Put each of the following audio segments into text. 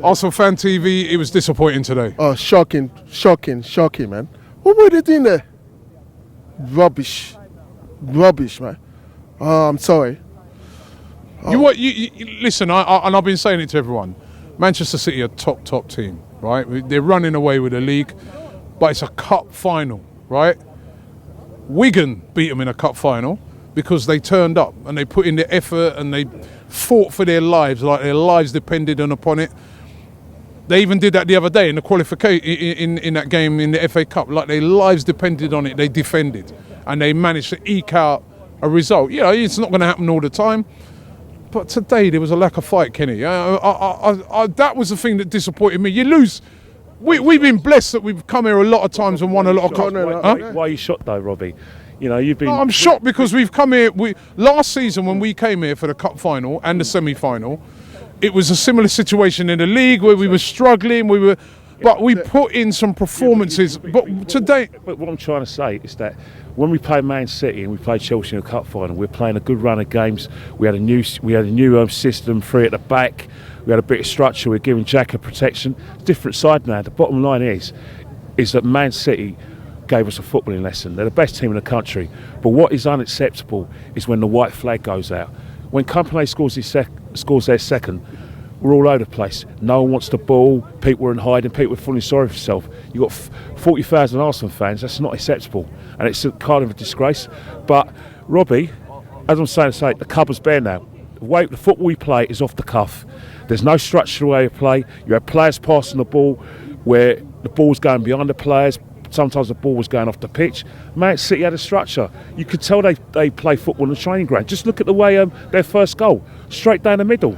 ArsenalFanTV, it was disappointing today. Oh, shocking, man. What were they doing there? Rubbish, man. Oh, I'm sorry. Oh. You listen, and I've been saying it to everyone. Manchester City are top team, right? They're running away with the league, but it's a cup final, right? Wigan beat them in a cup final because they turned up and they put in the effort and they fought for their lives, like their lives depended upon it. They even did that the other day in the qualification in that game in the FA Cup, like their lives depended on it. They defended and they managed to eke out a result. You know, it's not going to happen all the time. But today there was a lack of fight, Kenny. That was the thing that disappointed me. You lose. We've been blessed that we've come here a lot of times and won a lot of cups. Why are you shocked though, Robbie? You know, you've been. No, I'm shocked because we've come here. Last season when we came here for the cup final and the semi-final, it was a similar situation in the league where we were struggling. But we put in some performances. But today, but what I'm trying to say is that when we played Man City and we played Chelsea in the cup final, we're playing a good run of games. We had a new system, 3 at the back. We had a bit of structure. We're giving Jack a protection. Different side now. The bottom line is that Man City gave us a footballing lesson. They're the best team in the country. But what is unacceptable is when the white flag goes out. When Company scores their second, we're all over the place. No one wants the ball. People are in hiding. People are feeling sorry for themselves. You've got 40,000 Arsenal fans. That's not acceptable. And it's a kind of a disgrace. But, Robbie, as I'm saying, the cupboard's bare now. The football we play is off the cuff. There's no structural way of play. You have players passing the ball where the ball's going behind the players. Sometimes the ball was going off the pitch. Man City had a structure. You could tell they play football on the training ground. Just look at the way their first goal, straight down the middle.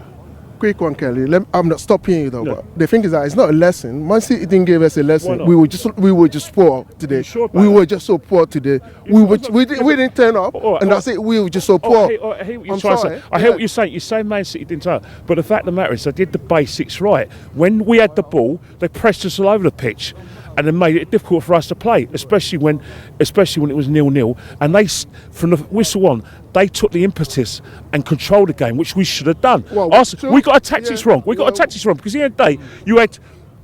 Quick one, Kelly. I'm not stopping you though. No. But the thing is that it's not a lesson. Man City didn't give us a lesson. We were just poor today. Sure we were just so poor today. We didn't turn up, and that's it. We were just so poor. I hear what you're trying to say. I hear what you're saying. You're saying Man City didn't turn up, but the fact of the matter is they did the basics right. When we had the ball, they pressed us all over the pitch. And then made it difficult for us to play, especially when it was 0-0. And they, from the whistle on, they took the impetus and controlled the game, which we should have done. Well, we got our tactics wrong. We got our tactics wrong because at the end of the day, you had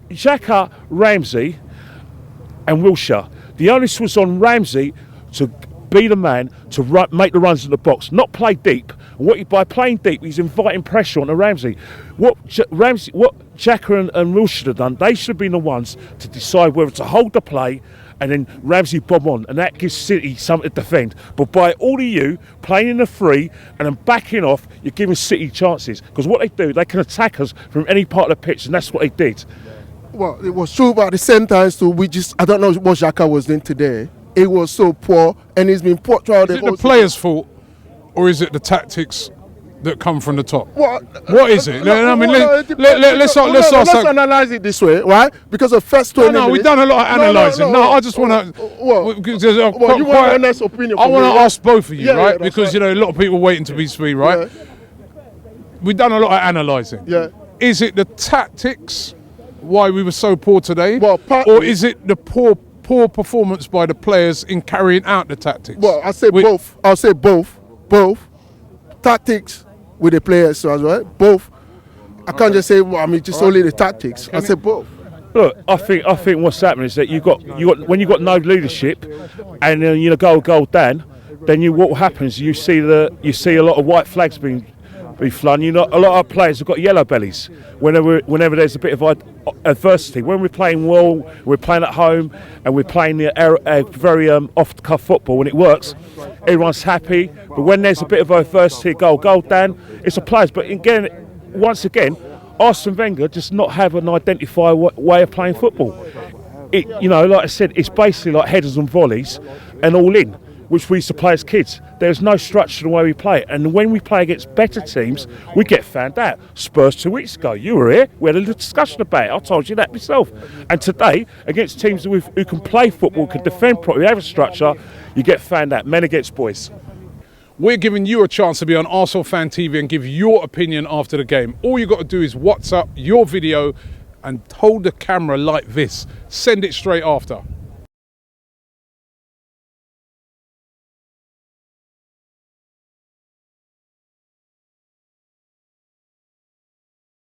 Xhaka, Ramsey, and Wilshere. The onus was on Ramsey to be the man to make the runs in the box, not play deep. And by playing deep, he's inviting pressure on Ramsey. What Xhaka and Will should have done, they should have been the ones to decide whether to hold the play and then Ramsey bomb on, and that gives City something to defend. But by all of you playing in the free and then backing off, you're giving City chances. Because what they do, they can attack us from any part of the pitch, and that's what they did. Well, it was true, but at the same time, so I don't know what Xhaka was doing today. It was so poor, and it's been poor throughout the whole season. Is it the players' fault, or is it the tactics that come from the top? What is it? Let's analyze it this way, right? Because of first 20 minutes. No, we've done a lot of analysing. No, I just want to. You want an honest opinion? I want to ask both of you, right? Because a lot of people waiting to be sweet, right? Yeah. We've done a lot of analysing. Yeah. Is it the tactics why we were so poor today, or is it the poor performance by the players in carrying out the tactics? Well, I'll say both. Both tactics with the players as well. Both. I can't just say just only the tactics. I say both. Look, I think what's happening is that you got when you got no leadership, and then goal down, then what happens? You see a lot of white flags being flown. A lot of our players have got yellow bellies whenever there's a bit of adversity. When we're playing well, we're playing at home, and we're playing very off-the-cuff football. When it works, everyone's happy. But when there's a bit of adversity, goal down, it's the players. But again, once again, Arsene Wenger does not have an identified way of playing football. Like I said, it's basically like headers and volleys and all in, which we used to play as kids. There's no structure in the way we play. And when we play against better teams, we get found out. Spurs 2 weeks ago, you were here, we had a little discussion about it. I told you that myself. And today, against teams who can play football, can defend properly, have a structure, you get found out. Men against boys. We're giving you a chance to be on ArsenalFanTV and give your opinion after the game. All you got to do is WhatsApp your video and hold the camera like this. Send it straight after.